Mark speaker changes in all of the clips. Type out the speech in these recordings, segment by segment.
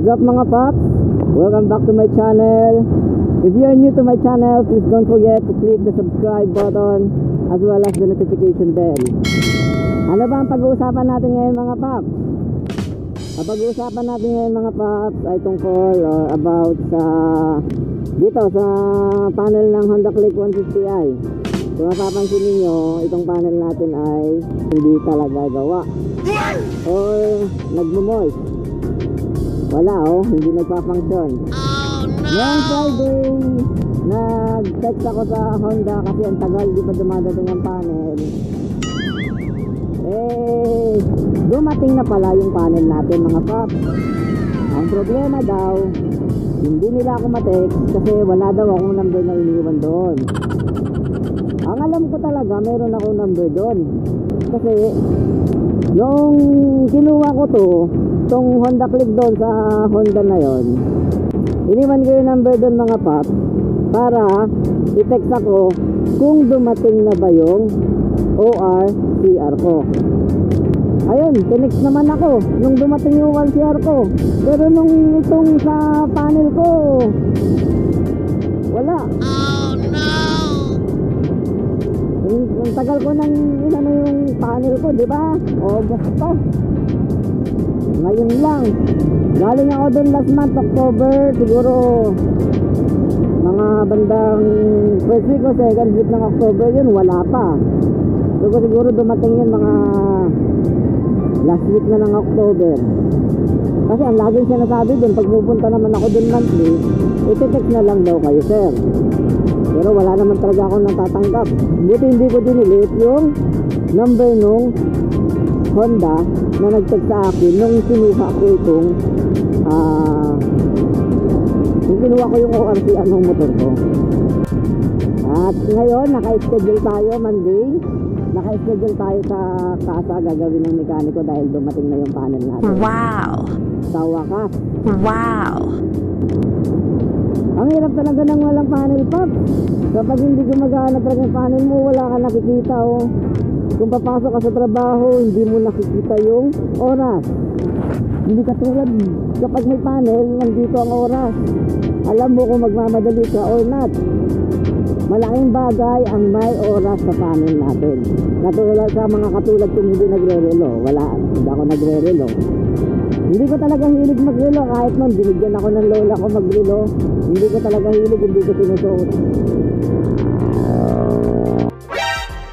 Speaker 1: What's up mga paps? Welcome back to my channel. If you are new to my channel, please don't forget to click the subscribe button as well as the notification bell. Ano ba ang pag-uusapan natin ngayon mga paps? Ang pag-uusapan natin ngayon mga paps ay tungkol or about sa dito sa panel ng Honda Click 150i. Kung mapapansin niyo, itong panel natin ay hindi talaga gawa or nagmo-moist. Wala hindi nagpa-function. Noong Friday, nag-text ako sa Honda kasi ang tagal di pa dumadating ang panel. Dumating na pala yung panel natin mga paps. Ang problema daw, hindi nila ako ma-text kasi wala daw akong number na iniwan doon. Ang alam ko talaga, meron akong number doon. Kasi, nung kinuha ko itong Honda Click doon sa Honda na yon, iniwan ko yung number doon mga paps para i-text ako kung dumating na ba yung ORCR ko. Ayun, tinext naman ako nung dumating yung ORCR ko. Pero nung itong sa panel ko, wala. Oh no! Ang tagal ko nang inano yung panel ko, di ba? August pa. Ngayon lang. Galing ako doon last month, October, siguro mga bandang first week o second week ng October yun, wala pa. So siguro dumating yun mga last week na ng October. Kasi ang laging sinasabi doon, pag pupunta naman ako doon monthly, iti-text na lang daw kayo sir. Pero wala naman talaga akong natatanggap. Buti hindi ko dinilit yung number nung Honda na nag-text sa akin nung kinuha ko itong kinuha ko yung ORCR ng motor ko. At ngayon naka-schedule tayo Monday. Naka-schedule tayo sa kasa gagawin ng mekaniko dahil dumating na yung panel natin. Wow! Sa wakas. Wow! Ang hirap talaga ng walang panel paps. Kapag hindi gumagana talaga yung panel mo, wala ka nakikita Kung papasok ka sa trabaho, hindi mo nakikita yung oras. Hindi ka tulad kapag may panel, nandito ang oras. Alam mo kung magmamadali ka or not. Malaking bagay ang may oras sa panel natin. Natulad sa mga katulad kung hindi nagre-relo. Wala, hindi ako nagre-relo. Hindi ko talaga hilig mag-relo kahit nun binigyan ako ng lola ko mag-relo. Hindi ko talaga hilig, hindi ko sinusuot.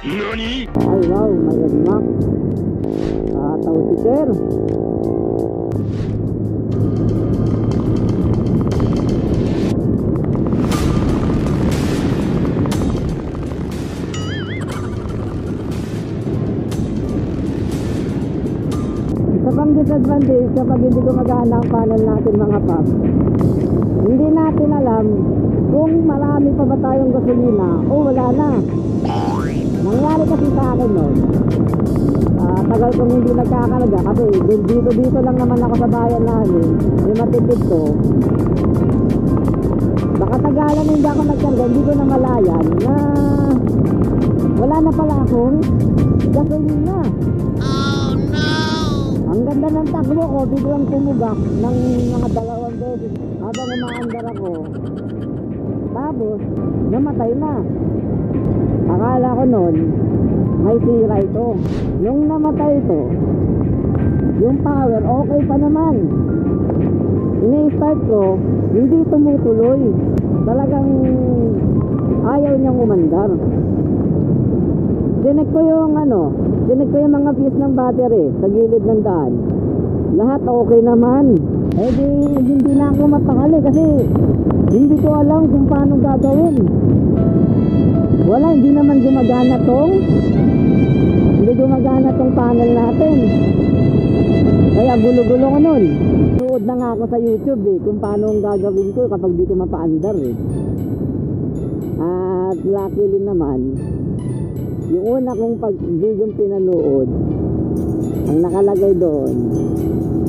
Speaker 1: Nani? Ay wow, may Max. Tao si sir. Disadvantage kapag hindi gumagana ang panel natin mga paps, hindi natin alam kung marami pa ba tayong gasolina o wala na. Nangyari kasi sa akin nun, tagal kong hindi nagkakalaga kasi dito lang naman ako sa bayan namin, yung matipid ko. Baka tagalan hindi ako nagkarga, hindi ko na malayan na wala na pala akong gasolina. Ang ganda ng takbo ko, biglang tumugak ng mga 2 beses habang umaandar ako. Tapos, namatay na. Akala ko nun, may sira ito. Nung namatay ito, yung power, okay pa naman. Ini-start ko, hindi tumutuloy. Talagang ayaw niyang umandar. Dinig ko yung mga fuse ng battery sa gilid ng daan. Lahat okay naman. Hindi na ako mapakali kasi hindi ko alam kung paano gagawin. Wala, hindi naman gumagana tong panel natin. Kaya gulo-gulo ko nun. Tuod na nga ako sa YouTube kung paano ang gagawin ko kapag di ko mapaandar At luckily naman, yung una kong video pinanood, ang nakalagay doon,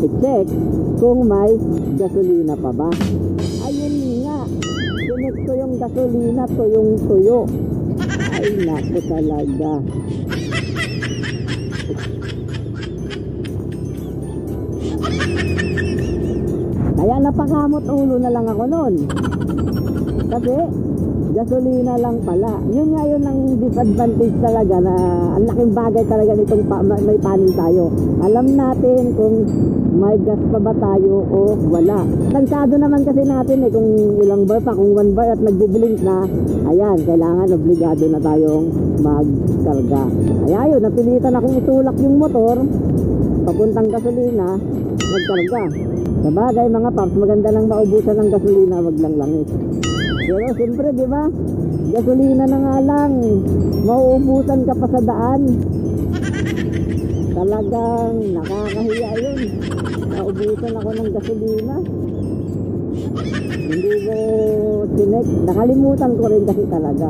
Speaker 1: i-check kung may gasolina pa ba. Ayun nga, sinek ko yung gasolina, tuyong-tuyo. Ay naku talaga. Kaya napakamot ulo na lang ako nun. Kasi gasolina lang pala. Yun nga yun ang disadvantage talaga, na ang laking bagay talaga nitong may panel tayo. Alam natin kung may gas pa ba tayo o wala. Tansado naman kasi natin kung ilang bar pa, kung 1 bar at nagbiblink na, ayan, kailangan obligado na tayong magkarga. Kaya yun, napilitan akong itulak yung motor papuntang gasolina, nagkarga. Sabagay mga paps, maganda lang maubusan ng gasolina, wag lang langis. Pero siyempre, di ba? Gasolina na nga lang, mauubusan ka pa sa daan. Talagang nakakahiya yun. Naubusan ako ng gasolina. Hindi ko sinek. Nakalimutan ko rin kasi talaga.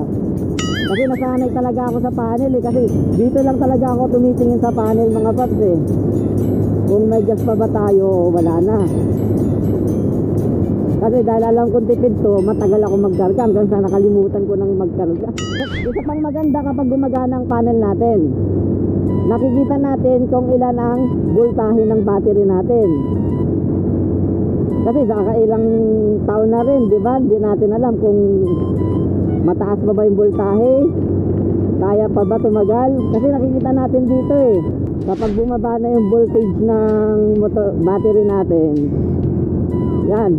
Speaker 1: Kasi nasanay talaga ako sa panel kasi dito lang talaga ako tumitingin sa panel mga paps Kung may gas pa ba tayo, wala na. Kasi dahil alam kong tipid to, matagal ako magkarga hanggang sa nakalimutan ko nang magkarga. Isa pang maganda kapag gumagana ang panel natin, nakikita natin kung ilan ang voltahe ng battery natin. Kasi sa ilang taon na rin, di ba? Hindi natin alam kung mataas ba yung voltahe, kaya pa ba tumagal. Kasi nakikita natin dito kapag bumaba na yung voltage ng battery natin, yan,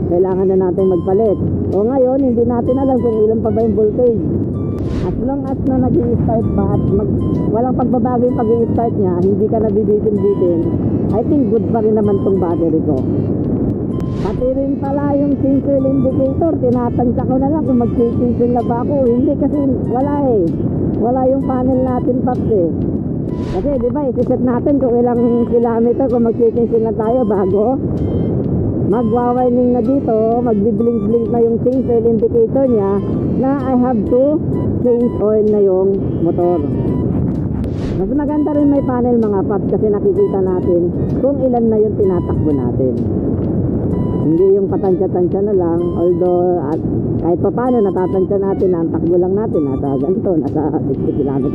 Speaker 1: kailangan na natin magpalit. O ngayon, hindi natin alam kung ilan pa ba yung voltage. As long as na nag-i-start pa at walang pagbabago yung pag-i-start niya, hindi ka nabibitin-bitin, I think good pa rin naman tong battery ko. Pati rin pala yung change oil indicator, tinatansya ko na lang kung mag-change oil na ba ako. Hindi kasi wala wala yung panel natin paps Kasi di ba, isiset natin kung ilang kilometer kung mag-change oil na tayo bago magwa-warning na dito, magbi-blink-blink na yung change oil indicator niya na I have to change oil na yung motor. Mas maganda rin may panel mga paps kasi nakikita natin kung ilan na yung tinatakbo natin. Hindi yung patansya-tansya na lang, although at kahit pa paano natatansya natin na ang takbo lang natin nasa ganito, nasa 60 km/h.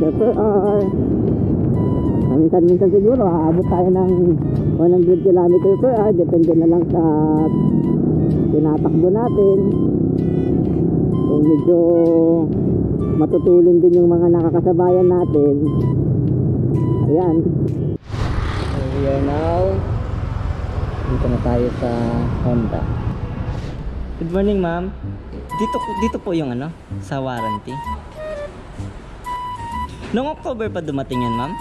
Speaker 1: Minsan siguro aabot tayo ng 100 km/h, depende na lang sa tinatakbo natin. Kung medyo matutulin din yung mga nakakasabayan natin. Ayan, so we are now dito na tayo sa Honda. Good morning ma'am. Dito po yung sa warranty. Noong October pa dumating yan ma'am?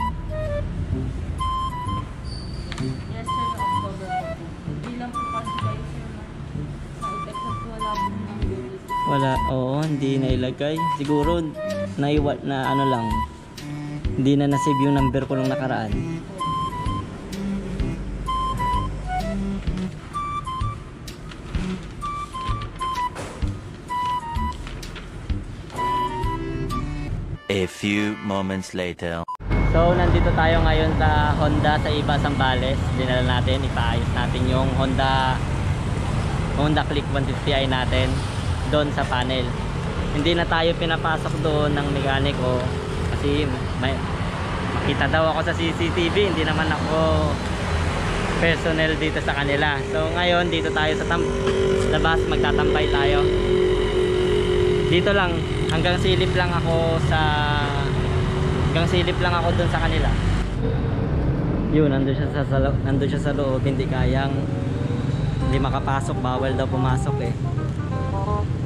Speaker 2: Yes sir, October po. Hindi lang po kasi kayo sir sa Texas wala po ng bilis.
Speaker 1: Wala, oo, hindi nailagay. Siguro naiwat na lang. Hindi na nasave yung number ko nung nakaraan.
Speaker 3: A few moments later.
Speaker 1: So, nandito tayo ngayon sa Honda sa Iba, Zambales. Dinala natin, ipaayos natin yung Honda Click 150i natin doon sa panel. Hindi na tayo pinapasok doon ng mekaniko kasi makita daw ako sa CCTV, hindi naman ako personnel dito sa kanila. So, ngayon dito tayo sa labas, magtatambay tayo. Dito lang, hanggang silip lang ako doon sa kanila. Yun, nandun siya sa loob, hindi makapasok, bawal daw pumasok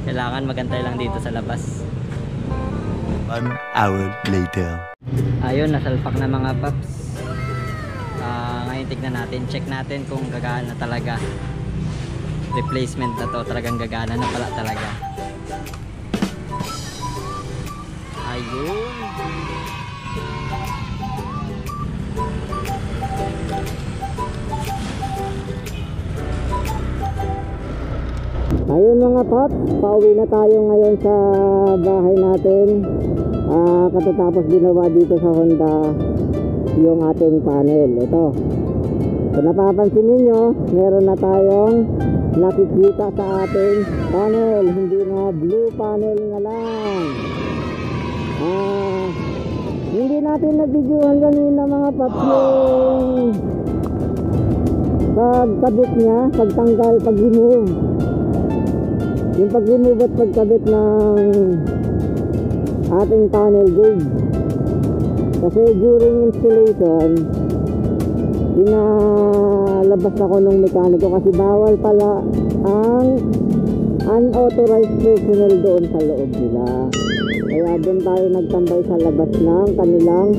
Speaker 1: kailangan magantay lang dito sa labas.
Speaker 3: 1 hour later.
Speaker 1: Ayun, nasalpak na mga paps. Ngayon tignan natin, check natin kung gagana talaga. Replacement na to, talagang gagana na pala talaga. Ayun. Ayun mga paps, pauwi na tayo ngayon sa bahay natin. Katatapos ginawa dito sa Honda yung ating panel. Ito, kung napapansin ninyo, meron na tayong nakikita sa ating panel, hindi na blue panel na lang. Hindi natin na-videohan kanina mga paps yung pagkabit niya, pagtanggal, pag-remove. Yung pag-remove at pagkabit ng ating tunnel gauge. Kasi during installation, pinalabas ako ng mekaniko kasi bawal pala ang unauthorized personnel doon sa loob nila. Kaya doon tayo nagtambay sa labas ng kanilang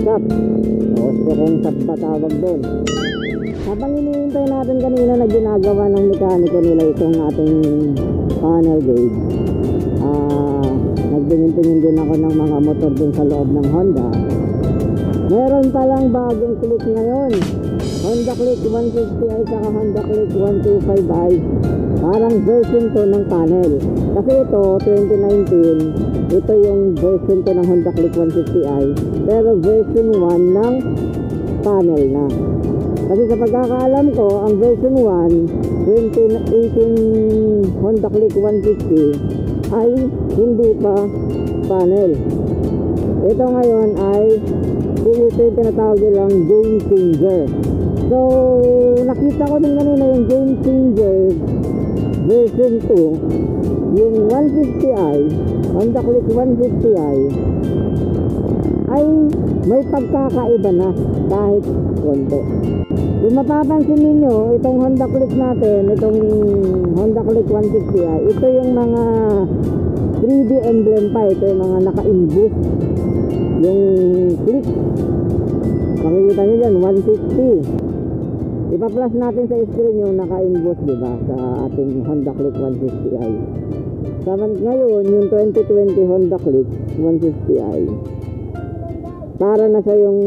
Speaker 1: shop. O kung shop ba tawag doon. Habang iniintay natin kanina na ginagawa ng mekaniko nila itong ating panel gauge, nagtingin-tingin din ako ng mga motor dun sa loob ng Honda. Meron palang bagong click ngayon, Honda Click 150i saka Honda Click 125i. Parang version 2 ng panel. Kasi ito 2019, ito yung version 2 ng Honda Click 150i, pero version 1 ng panel na. Kasi sa pagkakaalam ko, ang version 1 2018 Honda Click 150 ay hindi pa panel. Ito ngayon ay ito yung tinatawag nilang game changer. So nakita ko din kanina yung game changer version 2, yung 150i, Honda Click 150i ay may pagkakaiba na kahit konti. Kung mapapansin ninyo, itong Honda Click natin, itong Honda Click 150i, ito yung mga 3D emblem pa. Ito yung mga naka-imbus yung click. Makikita nyo dyan, 150. Ipa-plus natin sa screen yung naka-imbus, diba, sa ating Honda Click 150i. Ngayon, yung 2020 Honda Click 150i, para na sa yung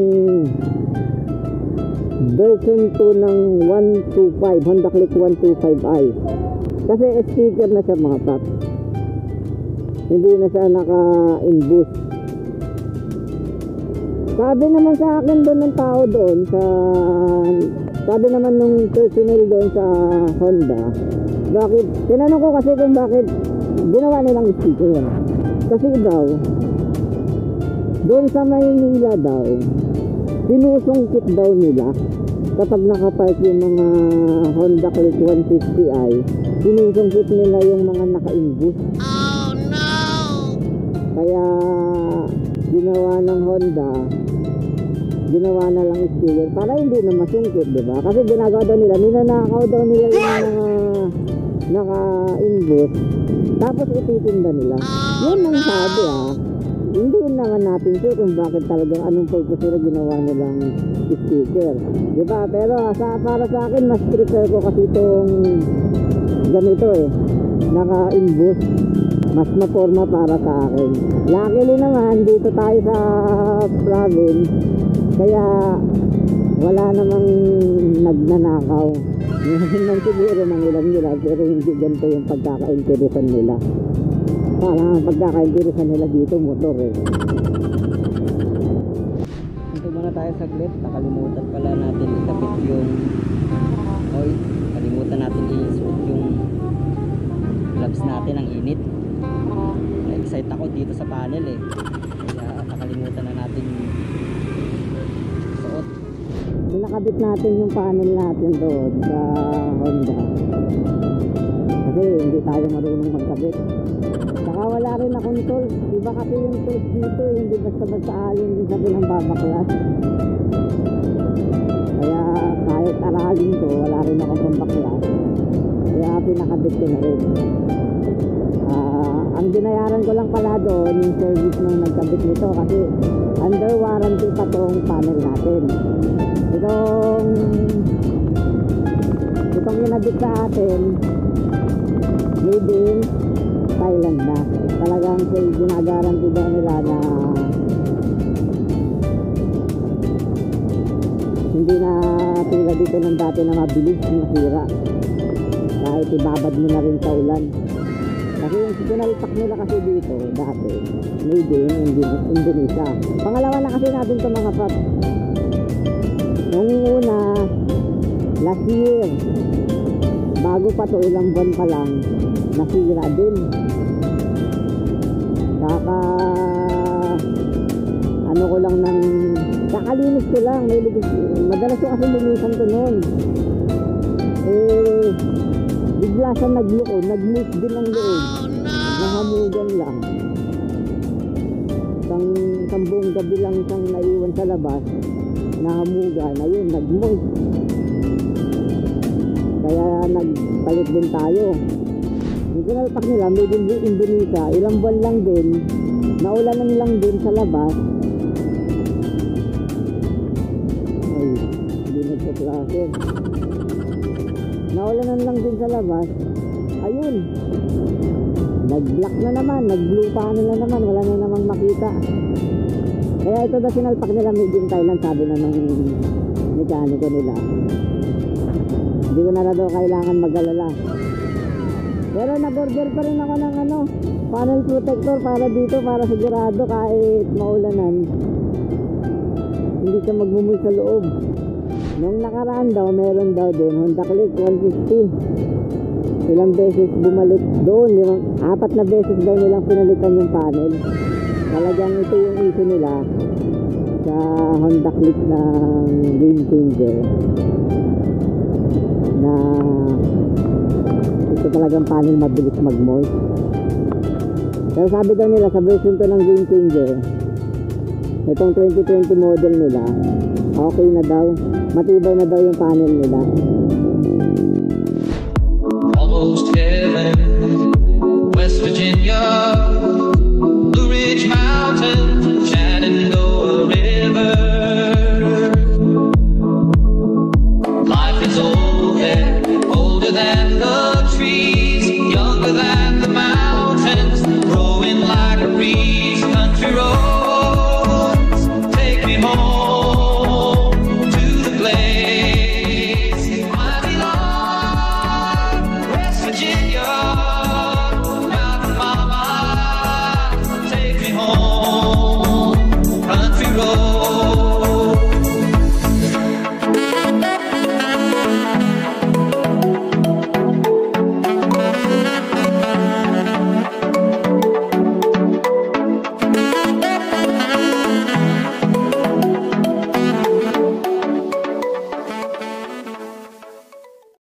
Speaker 1: version 2 ng 125 Honda Click 125i. Kasi sticker na siya mga paps, hindi na siya naka-imbus. Sabi naman sa akin doon ng tao doon sa, sabi naman nung personnel doon sa Honda, bakit, tinanong ko kasi kung bakit ginawa nilang sticker. Kasi daw doon sa Maynila daw, sinusungkit daw nila kapag nakapark yung mga Honda Click 150i, sinusungkit nila yung mga naka-imbus. Oh no! Kaya ginawa ng Honda, ginawa na lang sticker para hindi na masungkit, diba? Kasi ginagawa daw nila, ninanakaw daw nila yung mga naka-imbus, tapos ititinda nila. Yun ang sabi Hindi naman natin sure kung bakit talagang anong purpose nila ginawa nilang sticker, diba? Pero para sa akin, mas prefer ko kasi itong ganito naka-imbus, mas maporma para sa akin. Luckily naman dito tayo sa province, kaya wala namang nagnanakaw. Yun man siguro ng ilan nila, pero hindi ganito yung pagkakainteresan nila. Parang pagkakainteresan nila dito motor Dito muna tayo saglit. Nakalimutan pala natin ikabit yung kalimutan natin isuot yung gloves natin ang init. Na-excite ako dito sa panel kaya nakalimutan na natin suot. Nakabit natin yung panel natin doon sa Honda kasi hindi tayo marunong magkabit. Saka wala rin akong tools. Iba kasi yung tools dito hindi basta-basta alin din sa pinambabaklas. Kaya kahit aralin ko, wala rin akong pambaklas. Kaya pinakabit ko na rin. Ang binayaran ko lang pala doon yung service nung nagkabit nito kasi under warranty pa tong panel natin. Itong inabit sa atin, made in Thailand na. Talagang ginagaranti daw nila na hindi na tulad dito ng dati na mabilis masira kahit ibabad mo na rin sa ulan. Kasi yung pinalpak nila kasi dito dati, made in Indonesia. Pangalawa na kasi natin ito mga paps. Nung una, last year, bago pa to, ilang buwan pa lang, nasira din. Ano ko lang ng kakalinis ko lang. Madalas ko kasi linisan to noon. Eh, bigla siya nag-move din ang loob. Nahamugan lang. Isang buong gabi lang siyang naiwan sa labas. Nahamugan, ayun, nag-moist. Kaya nagpalit din tayo. Yung kinalpak nila, made in Indonesia, ilang buwan lang din, naulanan lang din sa labas. Ay, hindi nagpaplase. Naulanan lang din sa labas. Ayun, nag-black na naman, nag-blue panel na naman, wala na namang makita. Kaya ito na sinalpak nila, made in Thailand, sabi na ng mekaniko nila. Hindi ko na daw kailangan mag-alala. Pero nag-order pa rin ako ng panel protector para dito, para sigurado kahit maulanan hindi siya magmumuy sa loob. Nung nakaraan daw, meron daw din Honda Click 150. Ilang beses bumalik doon, 4 na beses daw nilang pinalitan yung panel. Talagang ito yung issue nila sa Honda Click ng Game Changer, na ito talagang panel mabilis mag-moist. Pero sabi daw nila sa version to ng Game Changer, itong 2020 model nila, okay na daw, matibay na daw yung panel nila.
Speaker 4: Almost heaven, West Virginia, Blue Ridge Mountain, Shenandoah River. Life is older than the trees, younger than the mountains, growing like a breeze. Country roads take me home to the place I belong. West Virginia, Mountain Mama, take me home. Country roads.